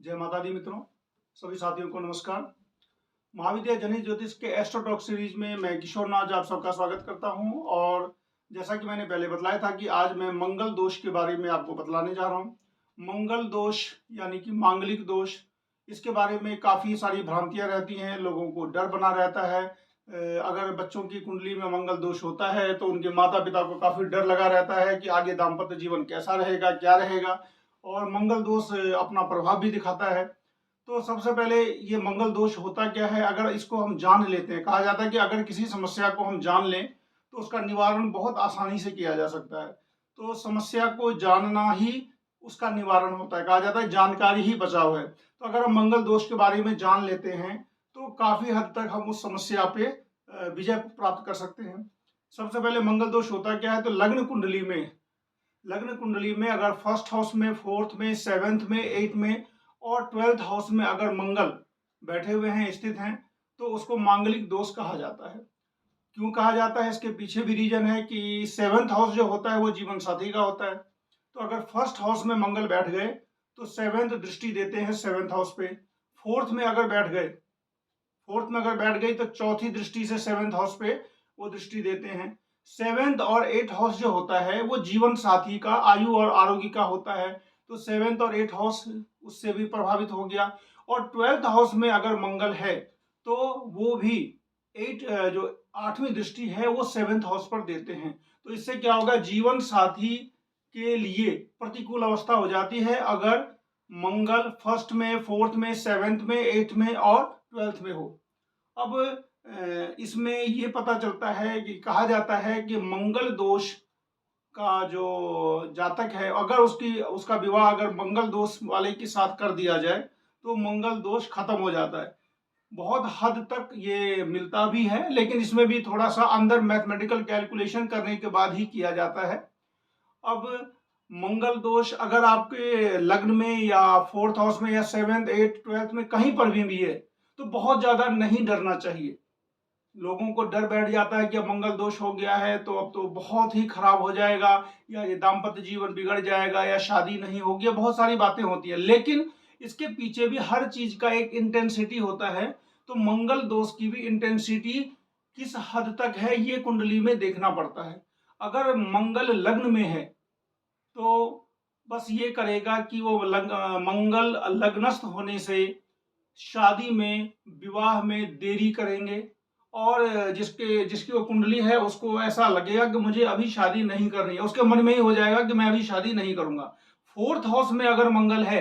जय माता दी मित्रों, सभी साथियों को नमस्कार। महाविद्या जनित ज्योतिष के एस्ट्रो टॉक सीरीज में मैं किशोर नाज आप सबका स्वागत करता हूं। और जैसा कि मैंने पहले बतलाया था कि आज मैं मंगल दोष के बारे में आपको बतलाने जा रहा हूं। मंगल दोष यानी कि मांगलिक दोष, इसके बारे में काफ़ी सारी भ्रांतियां रहती हैं, लोगों को डर बना रहता है। अगर बच्चों की कुंडली में मंगल दोष होता है तो उनके माता पिता को काफ़ी डर लगा रहता है कि आगे दाम्पत्य जीवन कैसा रहेगा, क्या रहेगा, और मंगल दोष अपना प्रभाव भी दिखाता है। तो सबसे पहले ये मंगल दोष होता क्या है, अगर इसको हम जान लेते हैं, कहा जाता है कि अगर किसी समस्या को हम जान लें तो उसका निवारण बहुत आसानी से किया जा सकता है। तो समस्या को जानना ही उसका निवारण होता है, कहा जाता है जानकारी ही बचाव है। तो अगर हम मंगल दोष के बारे में जान लेते हैं तो काफी हद तक हम उस समस्या पे विजय प्राप्त कर सकते हैं। सबसे पहले मंगल दोष होता क्या है, तो लग्न कुंडली में अगर फर्स्ट हाउस में, फोर्थ में, सेवेंथ में, एट में और 12th हाउस में अगर मंगल बैठे हुए हैं, स्थित हैं, तो उसको मांगलिक दोष कहा जाता है। क्यों कहा जाता है, इसके पीछे भी रीजन है कि 7th हाउस जो होता है वो जीवन साथी का होता है। तो अगर फर्स्ट हाउस में मंगल बैठ गए तो 7th दृष्टि देते हैं 7th हाउस पे। फोर्थ में अगर बैठ गई तो चौथी दृष्टि से 7th हाउस पे वो दृष्टि देते हैं। 7th और 8th हाउस जो होता है वो जीवन साथी का, आयु और आरोग्य का होता है। तो 7th और 8th हाउस उससे भी प्रभावित हो गया। और 12th हाउस में अगर मंगल है तो वो भी 8 जो 8वीं दृष्टि है वो 7th हाउस पर देते हैं। तो इससे क्या होगा, जीवन साथी के लिए प्रतिकूल अवस्था हो जाती है अगर मंगल फर्स्ट में, फोर्थ में, सेवेंथ में, एट्थ में और 12th में हो। अब इसमें ये पता चलता है कि कहा जाता है कि मंगल दोष का जो जातक है, अगर उसका विवाह अगर मंगल दोष वाले के साथ कर दिया जाए तो मंगल दोष खत्म हो जाता है। बहुत हद तक ये मिलता भी है, लेकिन इसमें भी थोड़ा सा अंदर मैथमेटिकल कैलकुलेशन करने के बाद ही किया जाता है। अब मंगल दोष अगर आपके लग्न में या फोर्थ हाउस में या 7th 8th 12th में कहीं पर भी है तो बहुत ज्यादा नहीं डरना चाहिए। लोगों को डर बैठ जाता है कि अब मंगल दोष हो गया है तो अब तो बहुत ही खराब हो जाएगा, या ये दाम्पत्य जीवन बिगड़ जाएगा, या शादी नहीं होगी, बहुत सारी बातें होती है। लेकिन इसके पीछे भी हर चीज का एक इंटेंसिटी होता है। तो मंगल दोष की भी इंटेंसिटी किस हद तक है ये कुंडली में देखना पड़ता है। अगर मंगल लग्न में है तो बस ये करेगा कि वो मंगल लग्नस्थ होने से शादी में, विवाह में देरी करेंगे। और जिसकी वो कुंडली है उसको ऐसा लगेगा कि मुझे अभी शादी नहीं करनी है, उसके मन में ही हो जाएगा कि मैं अभी शादी नहीं करूंगा। फोर्थ हाउस में अगर मंगल है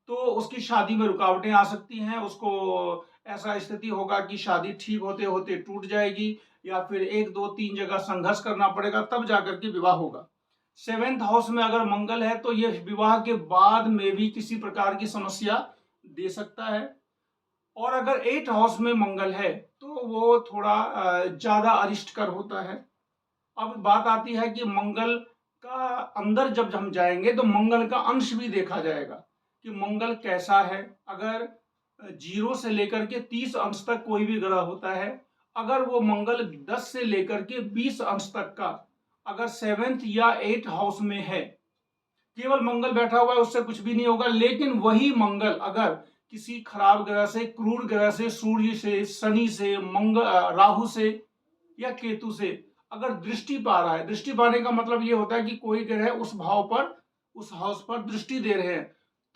तो उसकी शादी में रुकावटें आ सकती हैं, उसको ऐसा स्थिति होगा कि शादी ठीक होते होते टूट जाएगी, या फिर 1 2 3 जगह संघर्ष करना पड़ेगा, तब जाकर के विवाह होगा। 7th हाउस में अगर मंगल है तो यह विवाह के बाद में भी किसी प्रकार की समस्या दे सकता है। और अगर 8th हाउस में मंगल है तो वो थोड़ा ज्यादा अरिष्टकर होता है। अब बात आती है कि मंगल का अंदर जब हम जाएंगे तो मंगल का अंश भी देखा जाएगा कि मंगल कैसा है। अगर 0 से लेकर के 30 अंश तक कोई भी ग्रह होता है, अगर वो मंगल 10 से लेकर के 20 अंश तक का अगर 7th या 8th हाउस में है, केवल मंगल बैठा हुआ है उससे कुछ भी नहीं होगा। लेकिन वही मंगल अगर किसी खराब ग्रह से, क्रूर ग्रह से, सूर्य से, शनि से, राहु से या केतु से अगर दृष्टि पा रहा है, दृष्टि पाने का मतलब ये होता है कि कोई ग्रह उस भाव पर, उस हाउस पर दृष्टि दे रहे हैं,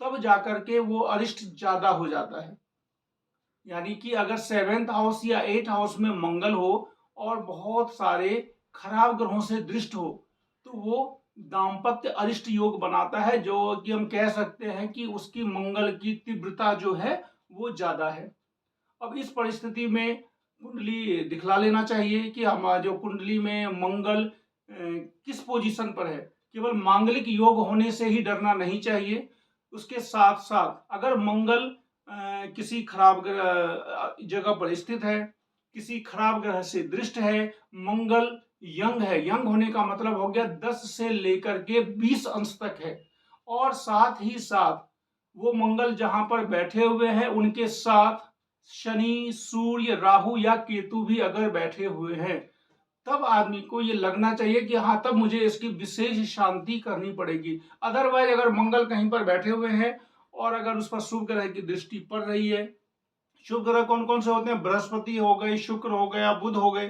तब जाकर के वो अरिष्ट ज्यादा हो जाता है। यानी कि अगर 7th हाउस या 8th हाउस में मंगल हो और बहुत सारे खराब ग्रहों से दृष्ट हो तो वो दाम्पत्य अरिष्ट योग बनाता है, जो कि हम कह सकते हैं कि उसकी मंगल की तीव्रता जो है वो ज्यादा है। अब इस परिस्थिति में कुंडली दिखला लेना चाहिए कि हम जो कुंडली में मंगल किस पोजीशन पर है। केवल मांगलिक योग होने से ही डरना नहीं चाहिए, उसके साथ साथ अगर मंगल किसी खराब जगह पर स्थित है, किसी खराब ग्रह से दृष्ट है, मंगल यंग है, यंग होने का मतलब हो गया 10 से लेकर के 20 अंश तक है, और साथ ही साथ वो मंगल जहां पर बैठे हुए हैं उनके साथ शनि, सूर्य, राहु या केतु भी अगर बैठे हुए हैं, तब आदमी को ये लगना चाहिए कि हाँ, तब मुझे इसकी विशेष शांति करनी पड़ेगी। अदरवाइज अगर मंगल कहीं पर बैठे हुए हैं और अगर उस पर शुभ ग्रह की दृष्टि पड़ रही है, शुभ ग्रह कौन कौन से होते हैं, बृहस्पति हो गए, शुक्र हो गया, बुध हो गए,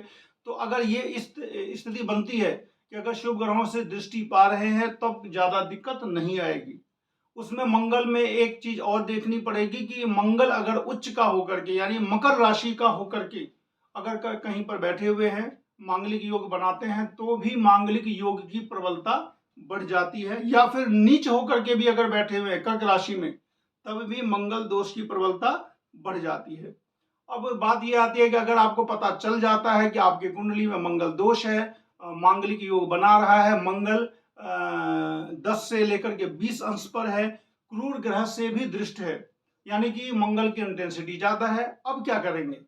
तो अगर ये स्थिति बनती है कि अगर शुभ ग्रहों से दृष्टि पा रहे हैं तब ज्यादा दिक्कत नहीं आएगी। उसमें मंगल में एक चीज और देखनी पड़ेगी कि मंगल अगर उच्च का होकर के यानी मकर राशि का होकर के अगर कहीं पर बैठे हुए हैं, मांगलिक योग बनाते हैं, तो भी मांगलिक योग की प्रबलता बढ़ जाती है। या फिर नीच होकर के भी अगर बैठे हुए हैं कर्क राशि में, तब भी मंगल दोष की प्रबलता बढ़ जाती है। अब बात ये आती है कि अगर आपको पता चल जाता है कि आपकी कुंडली में मंगल दोष है, मांगलिक योग बना रहा है, मंगल 10 से लेकर के 20 अंश पर है, क्रूर ग्रह से भी दृष्ट है, यानी कि मंगल की इंटेंसिटी ज्यादा है, अब क्या करेंगे?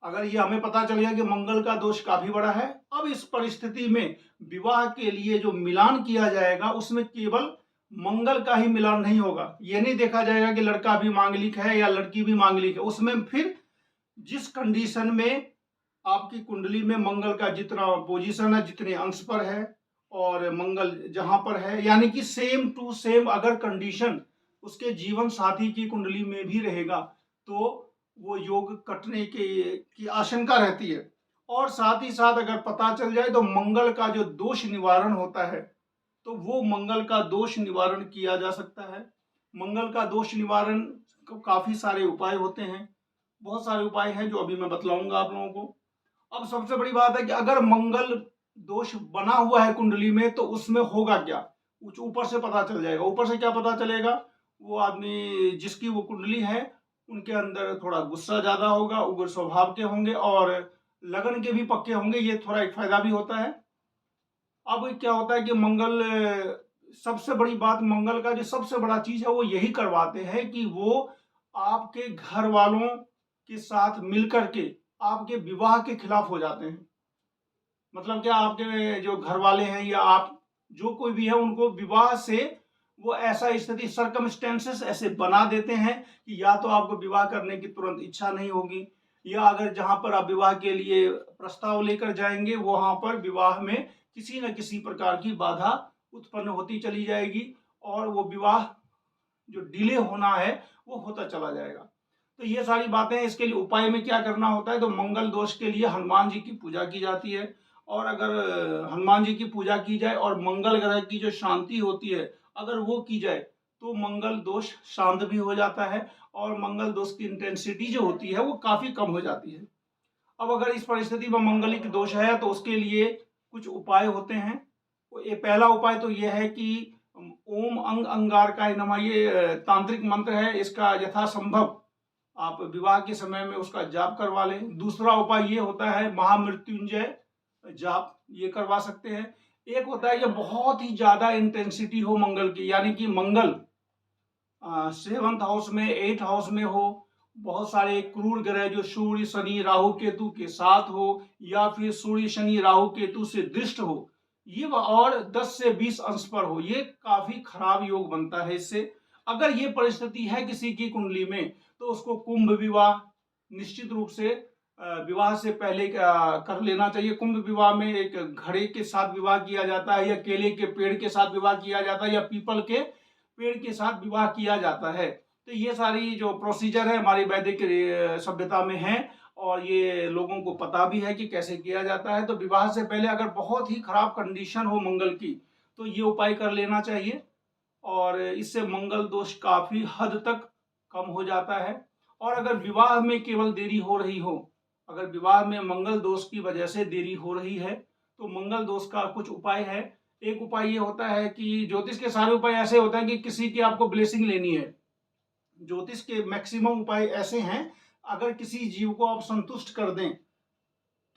अगर ये हमें पता चल गया कि मंगल का दोष काफी बड़ा है, अब इस परिस्थिति में विवाह के लिए जो मिलान किया जाएगा उसमें केवल मंगल का ही मिलान नहीं होगा। ये नहीं देखा जाएगा कि लड़का भी मांगलिक है या लड़की भी मांगलिक है। उसमें फिर जिस कंडीशन में आपकी कुंडली में मंगल का जितना पोजीशन है, जितने अंश पर है और मंगल जहां पर है, यानी कि सेम टू सेम अगर कंडीशन उसके जीवन साथी की कुंडली में भी रहेगा तो वो योग कटने की आशंका रहती है। और साथ ही साथ अगर पता चल जाए तो मंगल का जो दोष निवारण होता है, तो वो मंगल का दोष निवारण किया जा सकता है। मंगल का दोष निवारण को काफी सारे उपाय होते हैं, बहुत सारे उपाय हैं जो अभी मैं बतलाऊंगा आप लोगों को। अब सबसे बड़ी बात है कि अगर मंगल दोष बना हुआ है कुंडली में तो उसमें होगा क्या, ऊपर से पता चल जाएगा। ऊपर से क्या पता चलेगा? वो आदमी जिसकी वो कुंडली है उनके अंदर थोड़ा गुस्सा ज्यादा होगा, उग्र स्वभाव के होंगे और लगन के भी पक्के होंगे, ये थोड़ा एक फायदा भी होता है। अब क्या होता है कि मंगल, सबसे बड़ी बात मंगल का जो सबसे बड़ा चीज है वो यही करवाते हैं कि वो आपके घर वालों के साथ मिलकर के आपके विवाह के खिलाफ हो जाते हैं। मतलब क्या, आपके जो घर वाले हैं या आप जो कोई भी है उनको विवाह से वो ऐसा स्थिति सर्कमस्टेंसेस ऐसे बना देते हैं कि या तो आपको विवाह करने की तुरंत इच्छा नहीं होगी, या अगर जहां पर आप विवाह के लिए प्रस्ताव लेकर जाएंगे वहां पर विवाह में किसी न किसी प्रकार की बाधा उत्पन्न होती चली जाएगी और वो विवाह जो डिले होना है वो होता चला जाएगा। तो ये सारी बातें, इसके लिए उपाय में क्या करना होता है, तो मंगल दोष के लिए हनुमान जी की पूजा की जाती है। और अगर हनुमान जी की पूजा की जाए और मंगल ग्रह की जो शांति होती है अगर वो की जाए तो मंगल दोष शांत भी हो जाता है और मंगल दोष की इंटेंसिटी जो होती है वो काफी कम हो जाती है। अब अगर इस परिस्थिति में मंगलिक दोष है तो उसके लिए कुछ उपाय होते हैं। ये पहला उपाय तो यह है कि ओम अंग अंगारकाय नमः, ये तांत्रिक मंत्र है, इसका यथासंभव आप विवाह के समय में उसका जाप करवा लें। दूसरा उपाय ये होता है महामृत्युंजय जाप, ये करवा सकते हैं। एक होता है जब बहुत ही ज्यादा इंटेंसिटी हो मंगल की, यानी कि मंगल 7th हाउस में 8th हाउस में हो, बहुत सारे क्रूर ग्रह जो सूर्य शनि राहु केतु के साथ हो या फिर सूर्य शनि राहु केतु से दृष्ट हो, ये और 10 से 20 अंश पर हो, ये काफी खराब योग बनता है इससे। अगर ये परिस्थिति है किसी की कुंडली में तो उसको कुंभ विवाह निश्चित रूप से विवाह से पहले कर लेना चाहिए। कुंभ विवाह में एक घड़े के साथ विवाह किया जाता है या केले के पेड़ के साथ विवाह किया जाता है या पीपल के पेड़ के साथ विवाह किया जाता है। तो ये सारी जो प्रोसीजर है हमारी वैदिक सभ्यता में है और ये लोगों को पता भी है कि कैसे किया जाता है। तो विवाह से पहले अगर बहुत ही खराब कंडीशन हो मंगल की तो ये उपाय कर लेना चाहिए और इससे मंगल दोष काफी हद तक कम हो जाता है। और अगर विवाह में केवल देरी हो रही हो, अगर विवाह में मंगल दोष की वजह से देरी हो रही है तो मंगल दोष का कुछ उपाय है। एक उपाय ये होता है कि ज्योतिष के सारे उपाय ऐसे होते हैं कि किसी की आपको ब्लेसिंग लेनी है। ज्योतिष के मैक्सिमम उपाय ऐसे हैं, अगर किसी जीव को आप संतुष्ट कर दें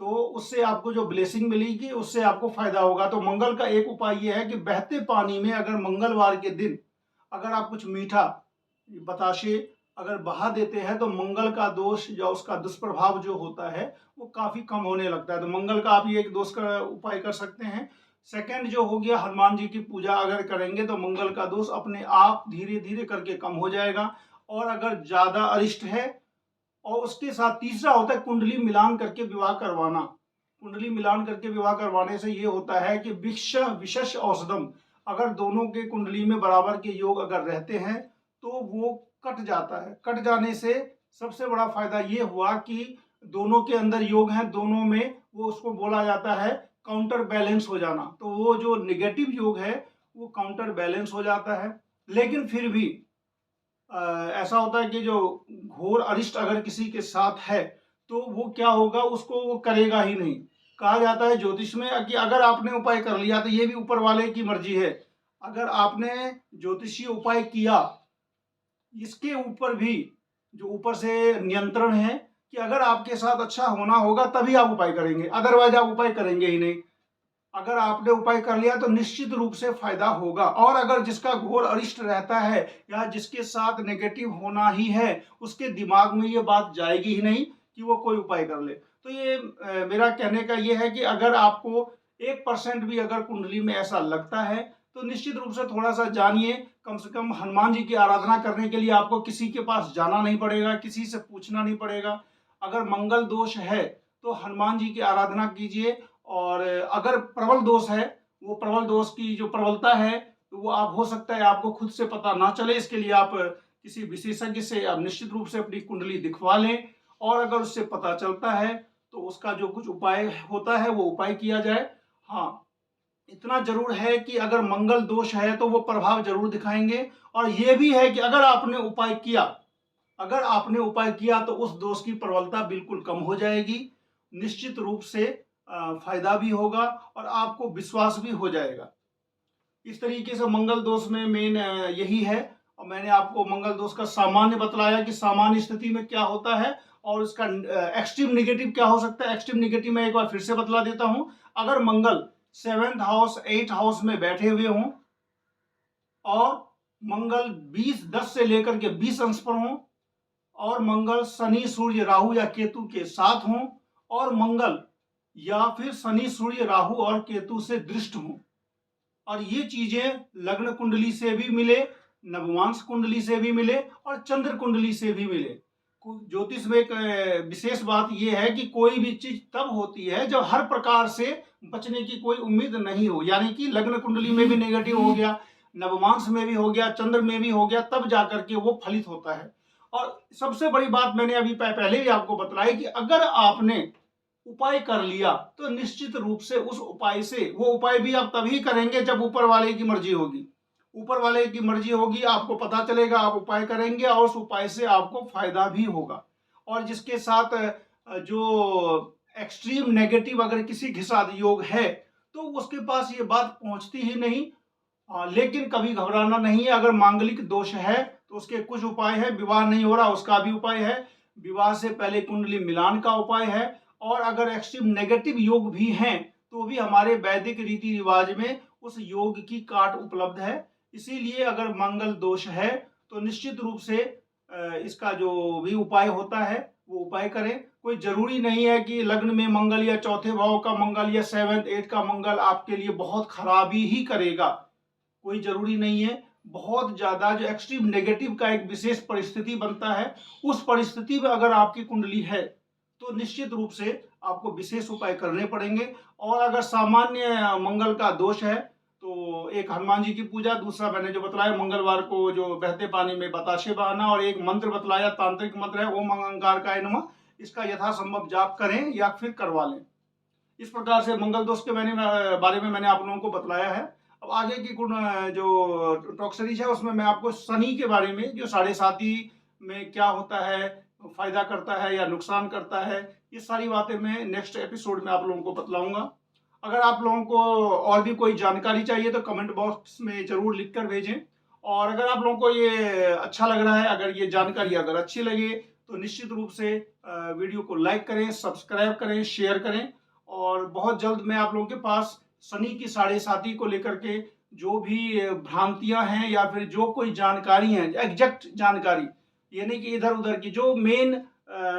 तो उससे आपको जो ब्लेसिंग मिलेगी उससे आपको फायदा होगा। तो मंगल का एक उपाय यह है कि बहते पानी में अगर मंगलवार के दिन अगर आप कुछ मीठा बताशे अगर बहा देते हैं तो मंगल का दोष या उसका दुष्प्रभाव जो होता है वो काफी कम होने लगता है। तो मंगल का आप ये एक दोष का उपाय कर सकते हैं। सेकंड जो हो गया, हनुमान जी की पूजा अगर करेंगे तो मंगल का दोष अपने आप धीरे धीरे करके कम हो जाएगा। और अगर ज्यादा अरिष्ट है, और उसके साथ तीसरा होता है कुंडली मिलान करके विवाह करवाना। कुंडली मिलान करके विवाह करवाने से ये होता है कि विशेष औषधम, अगर दोनों के कुंडली में बराबर के योग अगर रहते हैं तो वो कट जाता है। कट जाने से सबसे बड़ा फायदा ये हुआ कि दोनों के अंदर योग है, दोनों में वो उसको बोला जाता है काउंटर बैलेंस हो जाना। तो वो जो निगेटिव योग है वो काउंटर बैलेंस हो जाता है। लेकिन फिर भी ऐसा होता है कि जो घोर अरिष्ट अगर किसी के साथ है तो वो क्या होगा, उसको वो करेगा ही नहीं। कहा जाता है ज्योतिष में कि अगर आपने उपाय कर लिया तो ये भी ऊपर वाले की मर्जी है। अगर आपने ज्योतिषीय उपाय किया, इसके ऊपर भी जो ऊपर से नियंत्रण है कि अगर आपके साथ अच्छा होना होगा तभी आप उपाय करेंगे, अदरवाइज आप उपाय करेंगे ही नहीं। अगर आपने उपाय कर लिया तो निश्चित रूप से फायदा होगा। और अगर जिसका घोर अरिष्ट रहता है या जिसके साथ नेगेटिव होना ही है, उसके दिमाग में ये बात जाएगी ही नहीं कि वो कोई उपाय कर ले। तो ये मेरा कहने का ये है कि अगर आपको 1% भी अगर कुंडली में ऐसा लगता है तो निश्चित रूप से थोड़ा सा जानिए। कम से कम हनुमान जी की आराधना करने के लिए आपको किसी के पास जाना नहीं पड़ेगा, किसी से पूछना नहीं पड़ेगा। अगर मंगल दोष है तो हनुमान जी की आराधना कीजिए। और अगर प्रबल दोष है, वो प्रबल दोष की जो प्रबलता है तो वो आप हो सकता है आपको खुद से पता ना चले, इसके लिए आप किसी विशेषज्ञ से आप निश्चित रूप से अपनी कुंडली दिखवा लें। और अगर उससे पता चलता है तो उसका जो कुछ उपाय होता है वो उपाय किया जाए। हाँ, इतना जरूर है कि अगर मंगल दोष है तो वो प्रभाव जरूर दिखाएंगे। और ये भी है कि अगर आपने उपाय किया तो उस दोष की प्रबलता बिल्कुल कम हो जाएगी। निश्चित रूप से फायदा भी होगा और आपको विश्वास भी हो जाएगा। इस तरीके से मंगल दोष में मेन यही है। और मैंने आपको मंगल दोष का सामान्य बतलाया कि सामान्य स्थिति में क्या होता है और इसका एक्सट्रीम निगेटिव क्या हो सकता है। एक्सट्रीम निगेटिव में एक बार फिर से बतला देता हूं। अगर मंगल 7th हाउस 8th हाउस में बैठे हुए हों और मंगल 10 से लेकर के 20 अंश पर हों और मंगल शनि सूर्य राहु या केतु के साथ हों और मंगल या फिर शनि सूर्य राहु और केतु से दृष्ट हों और ये चीजें लग्न कुंडली से भी मिले, नवमांश कुंडली से भी मिले और चंद्र कुंडली से भी मिले। ज्योतिष में एक विशेष बात यह है कि कोई भी चीज तब होती है जब हर प्रकार से बचने की कोई उम्मीद नहीं हो। यानी कि लग्न कुंडली में भी नेगेटिव हो गया, नवमांश में भी हो गया, चंद्र में भी हो गया, तब जाकर के वो फलित होता है। और सबसे बड़ी बात मैंने अभी पहले ही आपको बतलाई कि अगर आपने उपाय कर लिया तो निश्चित रूप से उस उपाय से, वो उपाय भी आप तभी करेंगे जब ऊपर वाले की मर्जी होगी। ऊपर वाले की मर्जी होगी, आपको पता चलेगा, आप उपाय करेंगे और उस उपाय से आपको फायदा भी होगा। और जिसके साथ जो एक्सट्रीम नेगेटिव अगर किसी के साथ योग है तो उसके पास ये बात पहुंचती ही नहीं। लेकिन कभी घबराना नहीं है। अगर मांगलिक दोष है तो उसके कुछ उपाय है। विवाह नहीं हो रहा उसका भी उपाय है। विवाह से पहले कुंडली मिलान का उपाय है। और अगर एक्सट्रीम नेगेटिव योग भी हैं तो भी हमारे वैदिक रीति रिवाज में उस योग की काट उपलब्ध है। इसीलिए अगर मंगल दोष है तो निश्चित रूप से इसका जो भी उपाय होता है वो उपाय करें। कोई जरूरी नहीं है कि लग्न में मंगल या चौथे भाव का मंगल या 7th 8th का मंगल आपके लिए बहुत खराबी ही करेगा, कोई जरूरी नहीं है। बहुत ज्यादा जो एक्सट्रीम नेगेटिव का एक विशेष परिस्थिति बनता है, उस परिस्थिति में अगर आपकी कुंडली है तो निश्चित रूप से आपको विशेष उपाय करने पड़ेंगे। और अगर सामान्य मंगल का दोष है तो एक हनुमान जी की पूजा, दूसरा मैंने जो बतलाया मंगलवार को जो बहते पानी में बताशे बहाना, और एक मंत्र बतलाया तांत्रिक मंत्र है ओम अंगारकाय नमः, इसका यथासंभव जाप करें या फिर करवा लें। इस प्रकार से मंगल दोष के बारे में मैंने आप लोगों को बतलाया है। अब आगे की जो टॉक सीरीज है उसमें मैं आपको शनि के बारे में, जो 7.5 में क्या होता है, फायदा करता है या नुकसान करता है, ये सारी बातें मैं नेक्स्ट एपिसोड में आप लोगों को बतलाऊंगा। अगर आप लोगों को और भी कोई जानकारी चाहिए तो कमेंट बॉक्स में जरूर लिख कर भेजें। और अगर आप लोगों को ये अच्छा लग रहा है, अगर ये जानकारी अगर अच्छी लगे तो निश्चित रूप से वीडियो को लाइक करें, सब्सक्राइब करें, शेयर करें। और बहुत जल्द मैं आप लोगों के पास शनि की 7.5 को लेकर के जो भी भ्रांतियां हैं या फिर जो कोई जानकारी है, एग्जैक्ट जानकारी, यानी कि इधर उधर की जो मेन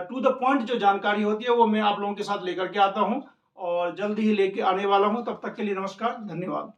टू द पॉइंट जो जानकारी होती है वो मैं आप लोगों के साथ लेकर के आता हूं और जल्द ही लेके आने वाला हूं। तब तक के लिए नमस्कार, धन्यवाद।